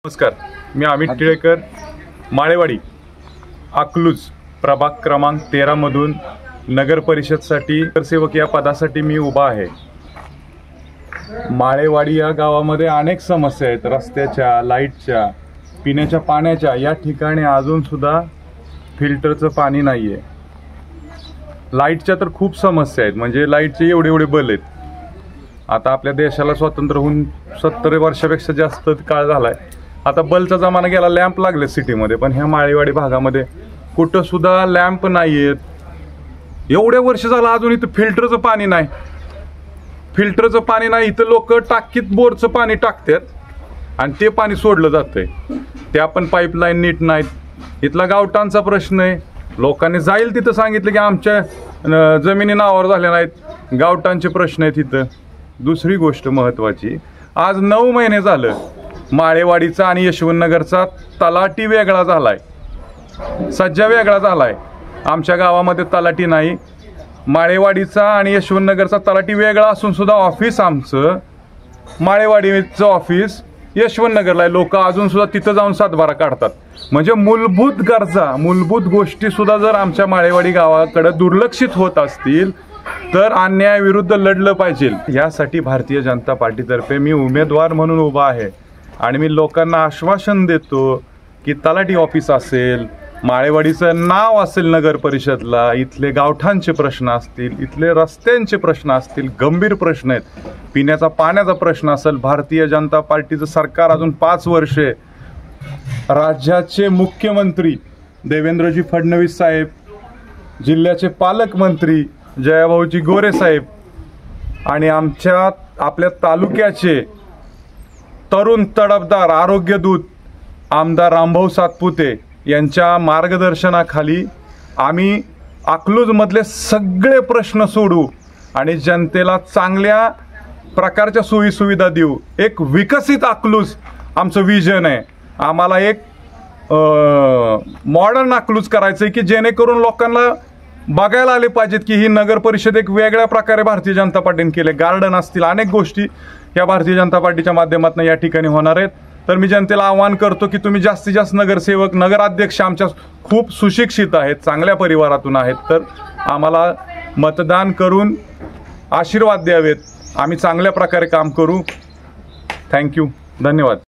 नमस्कार, मी अमित टिळेकर, माळेवाडी अकलूज प्रभाग क्रमांक 13 मधून नगर परिषदसाठी नगरसेवक या पदासाठी मी उभा आहे। माळेवाडी या गावामध्ये अनेक समस्या आहेत, रस्त्याच्या, लाईटच्या, पिण्याच्या पाण्याच्या। या ठिकाणी अजून सुद्धा फिल्टरचं पाणी नाहीये। लाईटच्या तर खूप समस्या आहेत, म्हणजे लाईटचे एवढे बल आहेत। आता आपल्या देशाला स्वातंत्र्य होऊन 70 वर्षापेक्षा जास्त काळ झालाय। आता बल्बचा जमाना गेला, लॅम्प लागले सिटीमध्ये, पण ह्या माळेवाडी भागामध्ये कुठं सुद्धा लॅम्प नाहीयेत। एवढे वर्ष झालं अजून इथं फिल्टरचं पाणी नाही। फिल्टरचं पाणी नाही, इथं लोक टाकीत बोरचं पाणी टाकतात आणि ते पाणी सोडलं जातंय। त्या पण पाईपलाईन नीट नाहीत। इथला गावठाणचा प्रश्न आहे। लोकांनी जाईल तिथं सांगितलं की आमच्या जमिनी नावावर झाल्या नाहीत, गावठाणचे प्रश्न आहेत इथं। दुसरी गोष्ट महत्त्वाची, आज 9 महिने झालं माळेवाडीचा आणि यशवंतनगरचा तलाठी वेगळा झालाय, सज्जा वेगळा झालाय। आमच्या गावामध्ये तलाठी नाही। माळेवाडीचा आणि यशवंतनगरचा तलाठी वेगळा असून सुद्धा ऑफिस आमचं माळेवाडीचं ऑफिस यशवंतनगरला आहे। लोक अजून सुद्धा तिथं जाऊन सातबारा काढतात। म्हणजे मूलभूत गरजा, मूलभूत गोष्टी सुद्धा जर आमच्या माळेवाडी गावाकडे दुर्लक्षित होत असतील तर अन्यायाविरुद्ध लढलं पाहिजे। यासाठी भारतीय जनता पार्टीतर्फे मी उमेदवार म्हणून उभा आहे आणि मी लोकांना आश्वासन देतो की तलाठी ऑफिस असेल, माळेवाडीचं नाव असेल नगर परिषदला, इथले गावठाणचे प्रश्न असतील, इथले रस्त्यांचे प्रश्न असतील, गंभीर प्रश्न आहेत, पिण्याचा पाण्याचा प्रश्न असेल। भारतीय जनता पार्टीचं सरकार अजून 5 वर्षे, राज्याचे मुख्यमंत्री देवेंद्रजी फडणवीस साहेब, जिल्ह्याचे पालकमंत्री जयाभाऊजी गोरे साहेब आणि आपल्या तालुक्याचे तरुण तडफदार आरोग्यदूत आमदार रामभाऊ सातपुते यांच्या मार्गदर्शनाखाली आम्ही अकलूजमधले सगळे प्रश्न सोडू आणि जनतेला चांगल्या प्रकारच्या सोयीसुविधा देऊ। एक विकसित अकलूज आमचं विजन आहे। आम्हाला एक मॉडर्न अकलूज करायचं की जेणेकरून लोकांना बघायला आले पाहिजेत की ही नगर परिषद एक वेगळ्या प्रकारे भारतीय जनता पार्टीने केले। गार्डन असतील, अनेक गोष्टी या भारतीय जनता पार्टीच्या माध्यमातून या ठिकाणी होणार आहेत। तर मी जनतेला आवाहन करतो की तुम्ही जास्तीत जास्त नगरसेवक, नगराध्यक्ष आमच्या खूप सुशिक्षित आहेत, चांगल्या परिवारातून आहेत, तर आम्हाला मतदान करून आशीर्वाद द्यावेत। आम्ही चांगल्या प्रकारे काम करू। थँक्यू, धन्यवाद।